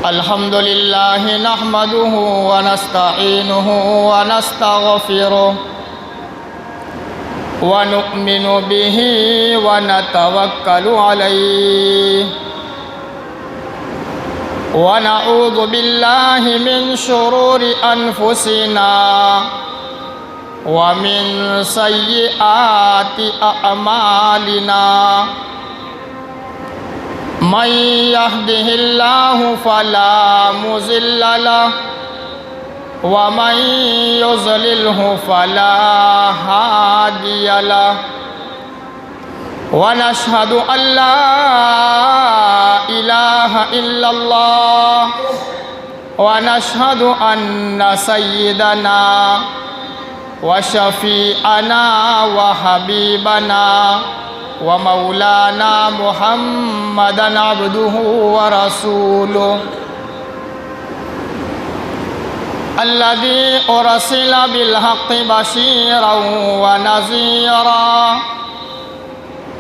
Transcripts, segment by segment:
الحمد لله نحمده ونستعينه ونستغفره ونؤمن به ونتوكل عليه ونعوذ بالله من شرور أنفسنا ومن سيئات أعمالنا من يهده الله فلا مضل له ومن يضلله فلا هادي له ونشهد أن لا إله إلا الله ونشهد أن سيدنا وشفيعنا وحبيبنا ومولانا محمدا عبده ورسوله الذي أرسل بالحق بشيرا ونذيرا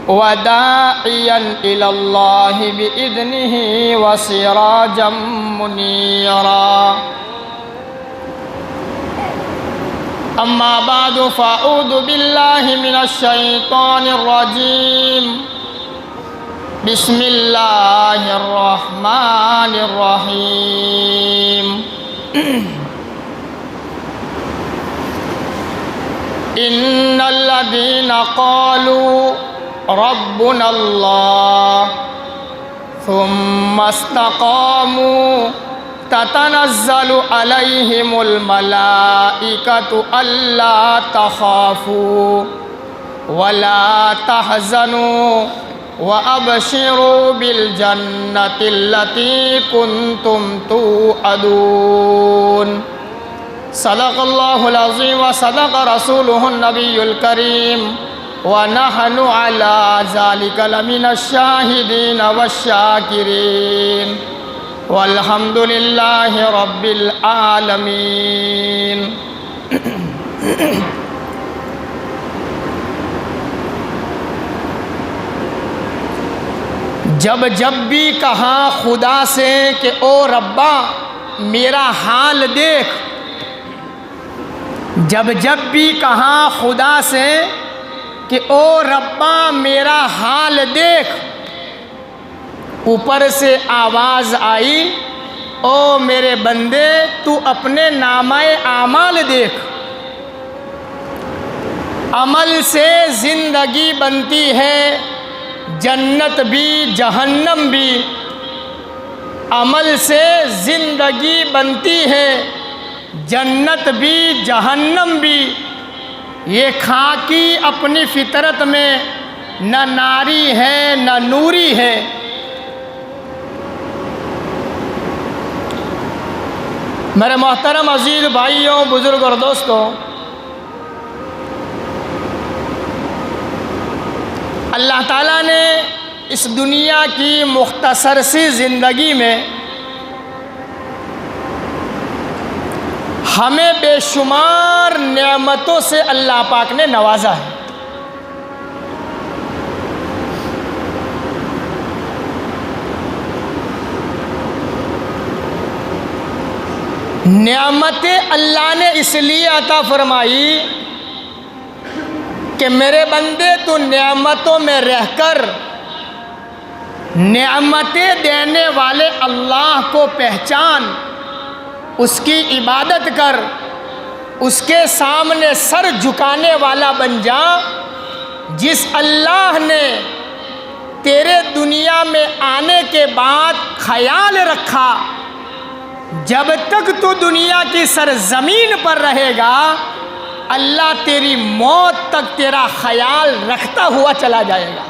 وداعيا إلى الله بإذنه وسراجا منيرا أما بعد فأعوذ بالله من الشيطان الرجيم بسم الله الرحمن الرحيم إن الذين قالوا ربنا الله ثم استقاموا تتنزل عليهم الملائكة ألا تخافوا ولا تحزنوا وأبشروا بالجنة التي كنتم توعدون صدق الله العظيم وصدق رسوله النبي الكريم ونحن على ذلك لمن الشاهدين والشاكرين والحمد لله رب العالمين جب بھی کہا خدا سے کہ او ربا میرا حال دیکھ، جب بھی کہا خدا سے کہ او ربا میرا حال دیکھ، اوپر سے آواز آئی او میرے بندے تو اپنے نامہ اعمال دیکھ۔ عمل سے زندگی بنتی ہے جنت بھی جہنم بھی، عمل سے زندگی بنتی ہے جنت بھی جہنم بھی، یہ خاکی اپنی فطرت میں نہ ناری ہے نہ نوری ہے۔ میرے محترم عزیز بھائیوں، بزرگ اور دوستوں، اللہ تعالیٰ نے اس دنیا کی مختصر سی زندگی میں ہمیں بے شمار نعمتوں سے اللہ پاک نے نوازا ہے۔ نعمتیں اللہ نے اس لیے عطا فرمائی کہ میرے بندے تو نعمتوں میں رہ کر نعمتیں دینے والے اللہ کو پہچان، اس کی عبادت کر، اس کے سامنے سر جھکانے والا بن جا۔ جس اللہ نے تیرے دنیا میں آنے کے بعد خیال رکھا جب تک تو دنیا کی سرزمین پر رہے گا، اللہ تیری موت تک تیرا خیال رکھتا ہوا چلا جائے گا۔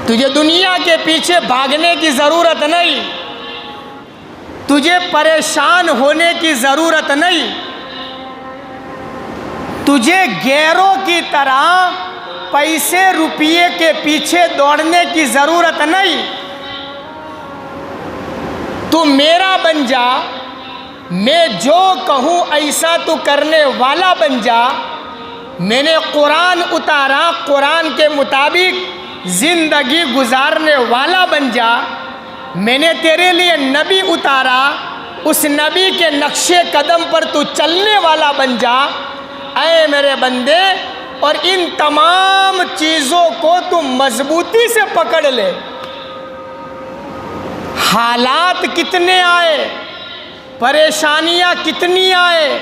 تجھے دنیا کے پیچھے بھاگنے کی ضرورت نہیں، تجھے پریشان ہونے کی ضرورت نہیں، تجھے غیروں کی طرح پیسے روپیے کے پیچھے دوڑنے کی ضرورت نہیں۔ تو میرا بن جا، میں جو کہوں ایسا تو کرنے والا بن جا۔ میں نے قرآن اتارا، قرآن کے مطابق زندگی گزارنے والا بن جا، میں نے تیرے لیے نبی اتارا، اس نبی کے نقش قدم پر تو چلنے والا بن جا۔ اے میرے بندے، اور ان تمام چیزوں کو تو مضبوطی سے پکڑ لے۔ حالات کتنے آئے، پریشانیاں کتنی آئے،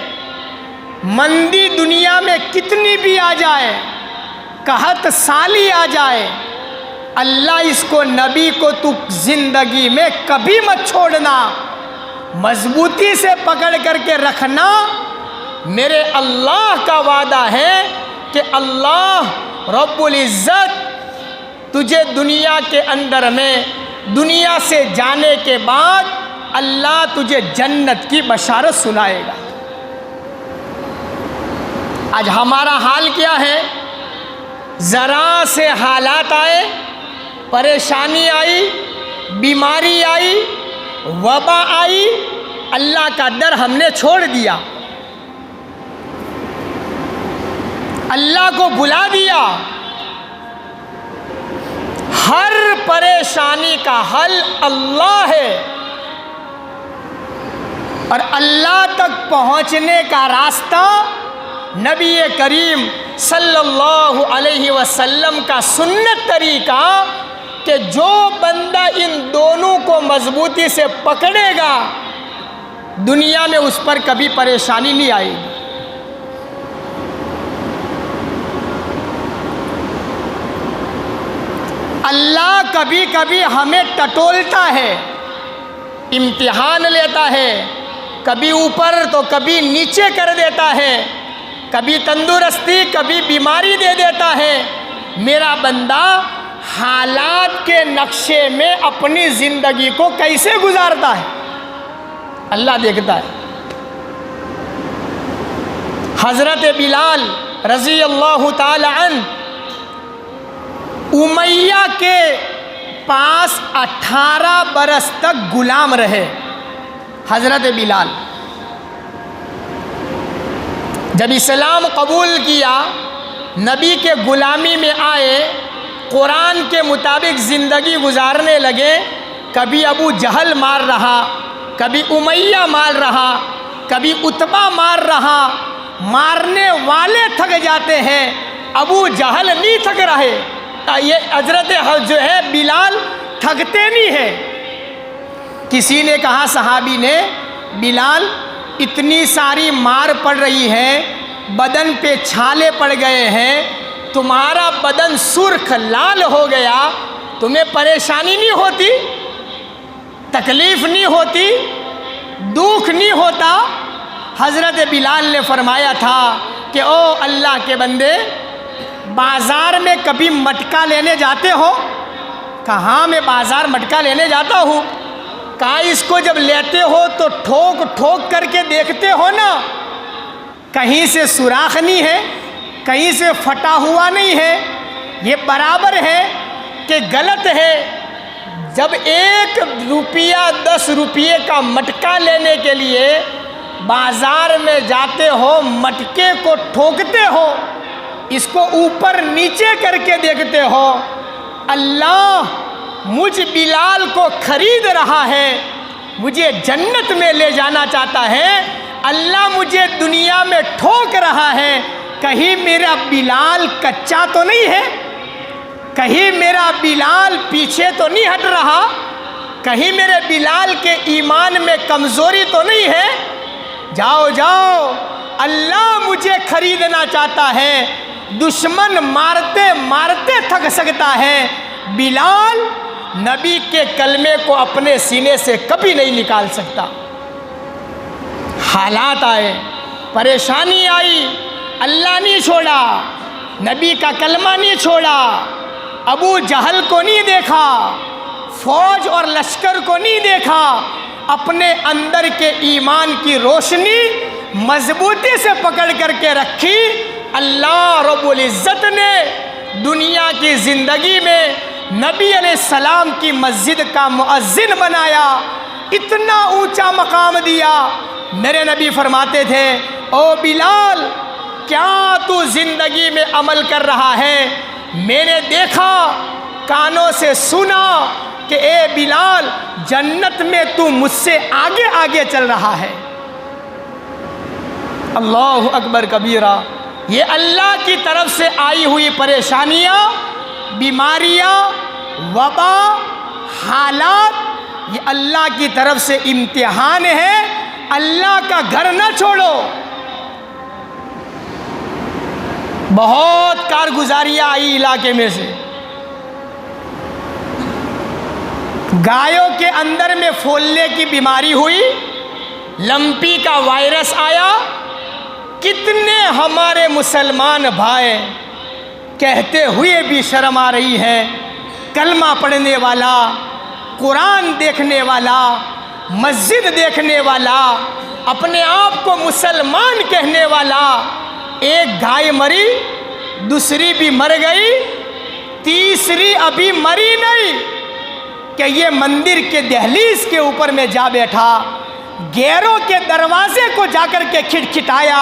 مندی دنیا میں کتنی بھی آ جائے، قحط سالی آ جائے، اللہ اس کو نبی کو تو زندگی میں کبھی مت چھوڑنا، مضبوطی سے پکڑ کر کے رکھنا۔ میرے اللہ کا وعدہ ہے کہ اللہ رب العزت تجھے دنیا کے اندر میں، دنیا سے جانے کے بعد اللہ تجھے جنت کی بشارت سنائے گا۔ آج ہمارا حال کیا ہے؟ ذرا سے حالات آئے، پریشانی آئی، بیماری آئی، وبا آئی، اللہ کا در ہم نے چھوڑ دیا، اللہ کو بھلا دیا۔ ہر پریشانی کا حل اللہ ہے، اور اللہ تک پہنچنے کا راستہ نبی کریم صلی اللہ علیہ وسلم کا سنت طریقہ، کہ جو بندہ ان دونوں کو مضبوطی سے پکڑے گا دنیا میں اس پر کبھی پریشانی نہیں آئے گی۔ اللہ کبھی کبھی ہمیں ٹٹولتا ہے، امتحان لیتا ہے، کبھی اوپر تو کبھی نیچے کر دیتا ہے، کبھی تندرستی کبھی بیماری دے دیتا ہے۔ میرا بندہ حالات کے نقشے میں اپنی زندگی کو کیسے گزارتا ہے اللہ دیکھتا ہے۔ حضرت بلال رضی اللہ تعالی عنہ امیہ کے پاس 18 برس تک غلام رہے۔ حضرت بلال جب اسلام قبول کیا، نبی کے غلامی میں آئے، قرآن کے مطابق زندگی گزارنے لگے، کبھی ابو جہل مار رہا، کبھی امیہ مار رہا، کبھی عتبہ مار رہا۔ مارنے والے تھک جاتے ہیں، ابو جہل نہیں تھک رہے۔ یہ حضرت جو ہے بلال تھکتے نہیں ہیں۔ کسی نے کہا صحابی نے، بلال اتنی ساری مار پڑ رہی ہے، بدن پہ چھالے پڑ گئے ہیں، تمہارا بدن سرخ لال ہو گیا، تمہیں پریشانی نہیں ہوتی، تکلیف نہیں ہوتی، دکھ نہیں ہوتا؟ حضرت بلال نے فرمایا تھا کہ او اللہ کے بندے، بازار میں کبھی مٹکا لینے جاتے ہو؟ کہاں میں بازار مٹکا لینے جاتا ہوں۔ کہا اس کو جب لیتے ہو تو ٹھوک ٹھوک کر کے دیکھتے ہو نا، کہیں سے سوراخ نہیں ہے، کہیں سے پھٹا ہوا نہیں ہے، یہ برابر ہے کہ غلط ہے؟ جب 1 روپیہ 10 روپیے کا مٹکا لینے کے لیے بازار میں جاتے ہو، مٹکے کو ٹھوکتے ہو، اس کو اوپر نیچے کر کے دیکھتے ہو، اللہ مجھ بلال کو خرید رہا ہے، مجھے جنت میں لے جانا چاہتا ہے، اللہ مجھے دنیا میں ٹھوک رہا ہے، کہیں میرا بلال کچا تو نہیں ہے، کہیں میرا بلال پیچھے تو نہیں ہٹ رہا، کہیں میرے بلال کے ایمان میں کمزوری تو نہیں ہے؟ جاؤ جاؤ، اللہ مجھے خریدنا چاہتا ہے، دشمن مارتے مارتے تھک سکتا ہے، بلال نبی کے کلمے کو اپنے سینے سے کبھی نہیں نکال سکتا۔ حالات آئے، پریشانی آئی، اللہ نہیں چھوڑا، نبی کا کلمہ نہیں چھوڑا، ابو جہل کو نہیں دیکھا، فوج اور لشکر کو نہیں دیکھا، اپنے اندر کے ایمان کی روشنی مضبوطی سے پکڑ کر کے رکھی۔ اللہ رب العزت نے دنیا کی زندگی میں نبی علیہ السلام کی مسجد کا مؤذن بنایا، اتنا اونچا مقام دیا۔ میرے نبی فرماتے تھے، او بلال، کیا تو زندگی میں عمل کر رہا ہے؟ میں نے دیکھا کانوں سے سنا کہ اے بلال جنت میں تو مجھ سے آگے آگے چل رہا ہے۔ اللہ اکبر کبیرہ۔ یہ اللہ کی طرف سے آئی ہوئی پریشانیاں، بیماریاں، وبا، حالات، یہ اللہ کی طرف سے امتحان ہے۔ اللہ کا گھر نہ چھوڑو۔ بہت کارگزاریاں آئی علاقے میں سے، گایوں کے اندر میں پھولنے کی بیماری ہوئی، لمپی کا وائرس آیا۔ کتنے ہمارے مسلمان بھائی کہتے ہوئے بھی شرم آ رہی ہے، کلمہ پڑھنے والا، قرآن دیکھنے والا، مسجد دیکھنے والا، اپنے آپ کو مسلمان کہنے والا، ایک گائے مری، دوسری بھی مر گئی، تیسری ابھی مری نہیں کہ یہ مندر کے دہلیز کے اوپر میں جا بیٹھا، گیروں کے دروازے کو جا کر کے کھٹکھٹایا،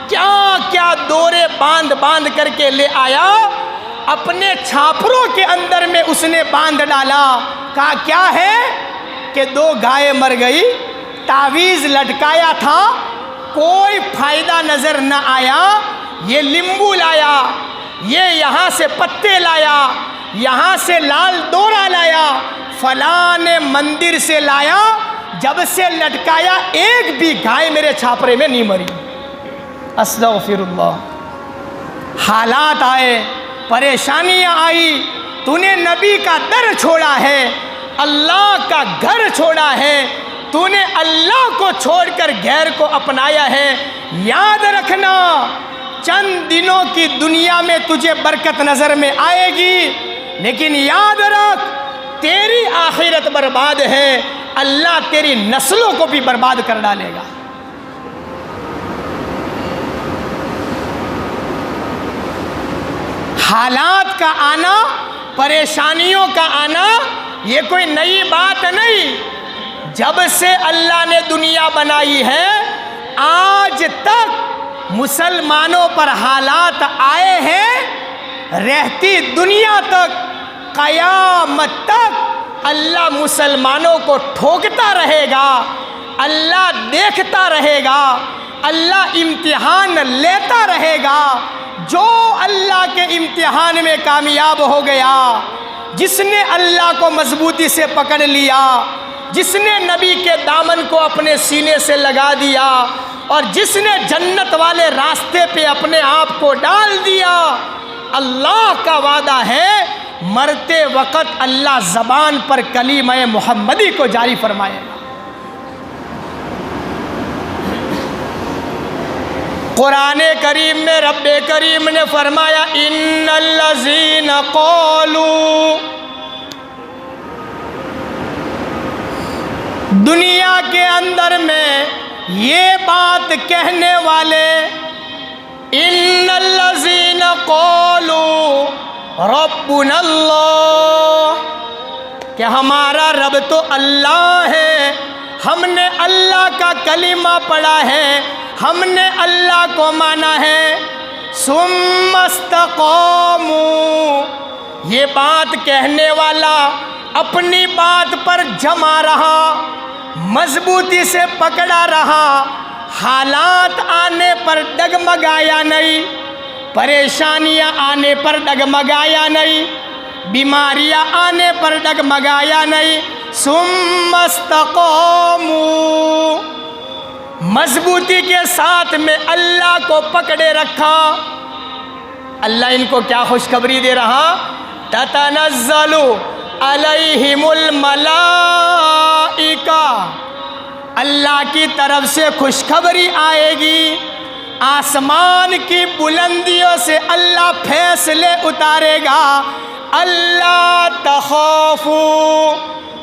کیا کیا دورے باندھ باندھ کر کے لے آیا، اپنے چھاپروں کے اندر میں اس نے باندھ ڈالا۔ کہا کیا ہے کہ 2 گائے مر گئی، تعویذ لٹکایا تھا، کوئی فائدہ نظر نہ آیا، یہ لیمبو لایا، یہ یہاں سے پتے لایا، یہاں سے لال دورا لایا، فلاں نے مندر سے لایا، جب سے لٹکایا ایک بھی گائے میرے چھاپرے میں نہیں مری۔ استغفر اللہ۔ حالات آئے، پریشانیاں آئی، تو نے نبی کا در چھوڑا ہے، اللہ کا گھر چھوڑا ہے، تو نے اللہ کو چھوڑ کر غیر کو اپنایا ہے۔ یاد رکھنا چند دنوں کی دنیا میں تجھے برکت نظر میں آئے گی، لیکن یاد رکھ تیری آخرت برباد ہے، اللہ تیری نسلوں کو بھی برباد کر ڈالے گا۔ حالات کا آنا، پریشانیوں کا آنا یہ کوئی نئی بات نہیں۔ جب سے اللہ نے دنیا بنائی ہے آج تک مسلمانوں پر حالات آئے ہیں، رہتی دنیا تک، قیامت تک اللہ مسلمانوں کو ٹھوکتا رہے گا، اللہ دیکھتا رہے گا، اللہ امتحان لیتا رہے گا۔ جو اللہ کے امتحان میں کامیاب ہو گیا، جس نے اللہ کو مضبوطی سے پکڑ لیا، جس نے نبی کے دامن کو اپنے سینے سے لگا دیا، اور جس نے جنت والے راستے پہ اپنے آپ کو ڈال دیا، اللہ کا وعدہ ہے مرتے وقت اللہ زبان پر کلمہ محمدی کو جاری فرمائے گا۔ قرآن کریم میں رب کریم نے فرمایا ان الذین قالوا، دنیا کے اندر میں یہ بات کہنے والے، ان الذین قالوا ربنا اللہ، کہ ہمارا رب تو اللہ ہے، ہم نے اللہ کا کلمہ پڑھا ہے، ہم نے اللہ کو مانا ہے، ثم استقاموا، یہ بات کہنے والا اپنی بات پر جمع رہا، مضبوطی سے پکڑا رہا، حالات آنے پر ڈگمگایا نہیں، پریشانیاں آنے پر ڈگمگایا نہیں، بیماریاں آنے پر ڈگمگایا نہیں، ثم استقاموا، مضبوطی کے ساتھ میں اللہ کو پکڑے رکھا۔ اللہ ان کو کیا خوشخبری دے رہا؟ تتنزل علیہم الملائکہ، اللہ کی طرف سے خوشخبری آئے گی، آسمان کی بلندیوں سے اللہ فیصلے اتارے گا، اللہ تخافوا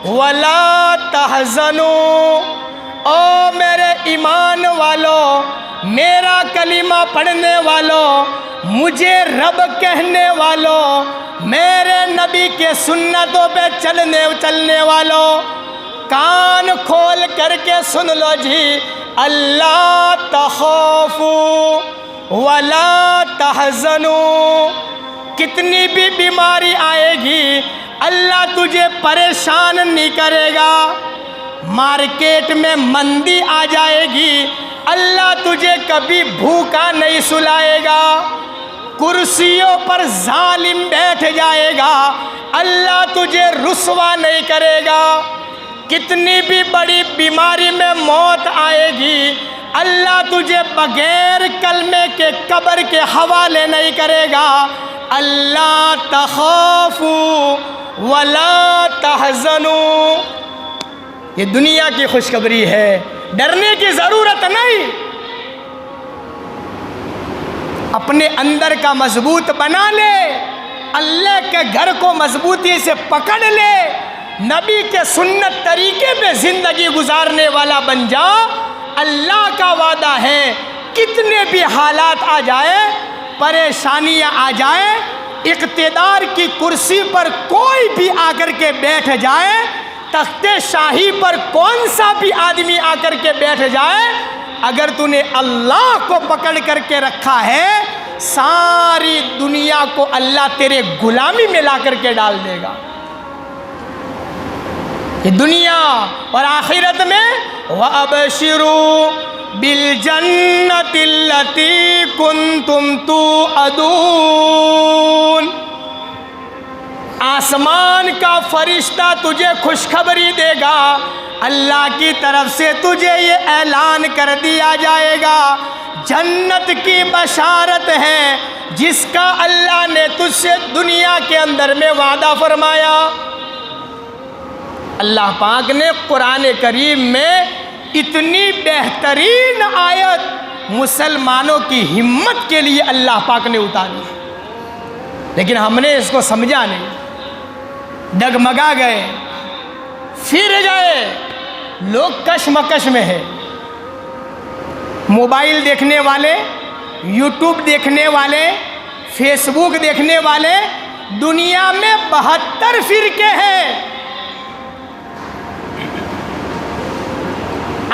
ولا تحزنوا، او میرے ایمان والو، میرا کلمہ پڑھنے والو، مجھے رب کہنے والو، میرے نبی کے سنتوں پہ چلنے والو، کان کھول کر کے سن لو جی، اللہ تخافوا ولا تحزنوا، کتنی بھی بیماری آئے گی اللہ تجھے پریشان نہیں کرے گا، مارکیٹ میں مندی آ جائے گی، اللہ تجھے کبھی بھوکا نہیں سلائے گا، کرسیوں پر ظالم بیٹھ جائے گا، اللہ تجھے رسوا نہیں کرے گا، کتنی بھی بڑی بیماری میں موت آئے گی، اللہ تجھے بغیر کلمے کے قبر کے حوالے نہیں کرے گا، اللہ تخافوا ولا تحزنوا۔ یہ دنیا کی خوشخبری ہے، ڈرنے کی ضرورت نہیں، اپنے اندر کا مضبوط بنا لے، اللہ کے گھر کو مضبوطی سے پکڑ لے، نبی کے سنت طریقے پہ زندگی گزارنے والا بن جا، اللہ کا وعدہ ہے کتنے بھی حالات آ جائے، پریشانیاں آ جائے، اقتدار کی کرسی پر کوئی بھی آ کر کے بیٹھ جائے، تخت شاہی پر کون سا بھی آدمی آ کر کے بیٹھ جائے، اگر تو نے اللہ کو پکڑ کر کے رکھا ہے، ساری دنیا کو اللہ تیرے غلامی میں لا کر کے ڈال دے گا۔ یہ دنیا اور آخرت میں وَأَبْشِرُوا بِالْجَنَّةِ الَّتِي كُنْتُمْ تُوعَدُونَ، آسمان کا فرشتہ تجھے خوشخبری دے گا، اللہ کی طرف سے تجھے یہ اعلان کر دیا جائے گا، جنت کی بشارت ہے جس کا اللہ نے تجھ سے دنیا کے اندر میں وعدہ فرمایا۔ اللہ پاک نے قرآن کریم میں اتنی بہترین آیت مسلمانوں کی ہمت کے لیے اللہ پاک نے اتاری، لیکن ہم نے اس کو سمجھا نہیں، ڈگمگا گئے، پھر گئے، لوگ کشمکش میں ہیں، موبائل دیکھنے والے، یوٹیوب دیکھنے والے، فیس بک دیکھنے والے، دنیا میں 72 فرقے ہیں۔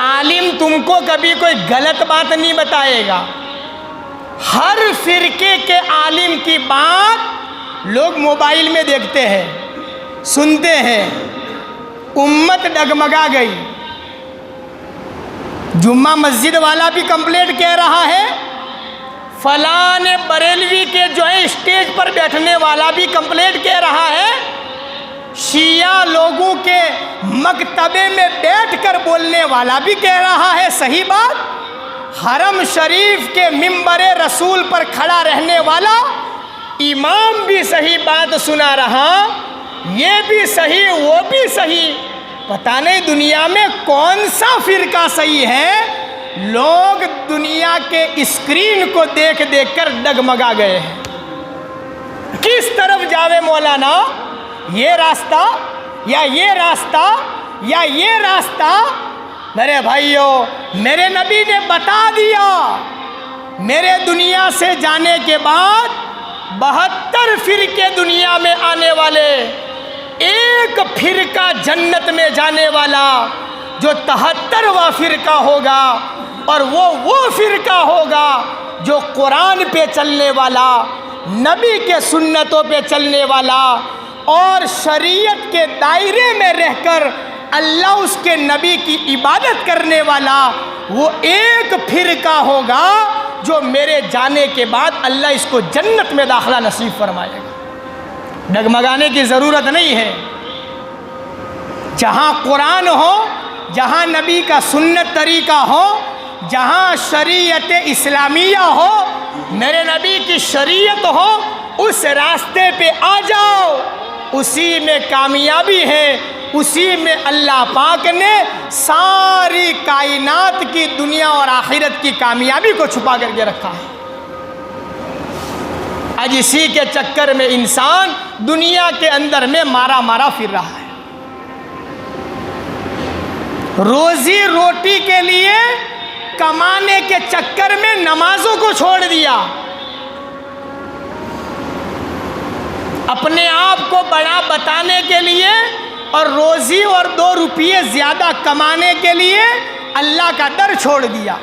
عالم تم کو کبھی کوئی غلط بات نہیں بتائے گا، ہر فرقے کے عالم کی بات لوگ موبائل میں دیکھتے ہیں، سنتے ہیں، امت ڈگمگا گئی۔ جمعہ مسجد والا بھی کمپلیٹ کہہ رہا ہے، فلاں بریلوی کے جو ہے اسٹیج پر بیٹھنے والا بھی کمپلیٹ کہہ رہا ہے، شیعہ لوگوں کے مکتبے میں بیٹھ کر بولنے والا بھی کہہ رہا ہے صحیح بات، حرم شریف کے منبر رسول پر کھڑا رہنے والا امام بھی صحیح بات سنا رہا، یہ بھی صحیح وہ بھی صحیح، پتہ نہیں دنیا میں کون سا فرقہ صحیح ہے۔ لوگ دنیا کے اسکرین کو دیکھ دیکھ کر ڈگمگا گئے ہیں، کس طرف جاوے مولانا، یہ راستہ یا یہ راستہ یا یہ راستہ؟ میرے بھائیوں، میرے نبی نے بتا دیا، میرے دنیا سے جانے کے بعد 72 فرقے دنیا میں آنے والے، ایک فرقہ جنت میں جانے والا جو 73واں فرقہ ہوگا، اور وہ فرقہ ہوگا جو قرآن پہ چلنے والا، نبی کے سنتوں پہ چلنے والا، اور شریعت کے دائرے میں رہ کر اللہ اس کے نبی کی عبادت کرنے والا، وہ ایک فرقہ ہوگا جو میرے جانے کے بعد اللہ اس کو جنت میں داخلہ نصیب فرمائے گا۔ ڈگمگانے کی ضرورت نہیں ہے، جہاں قرآن ہو، جہاں نبی کا سنت طریقہ ہو، جہاں شریعت اسلامیہ ہو، میرے نبی کی شریعت ہو، اس راستے پہ آ جاؤ، اسی میں کامیابی ہے، اسی میں اللہ پاک نے ساری کائنات کی دنیا اور آخرت کی کامیابی کو چھپا کر کے رکھا ہے۔ آج اسی کے چکر میں انسان دنیا کے اندر میں مارا پھر رہا ہے، روزی روٹی کے لیے کمانے کے چکر میں نمازوں کو چھوڑ دیا، اپنے آپ کو بڑا بتانے کے لیے اور روزی اور 2 روپیے زیادہ کمانے کے لیے اللہ کا در چھوڑ دیا۔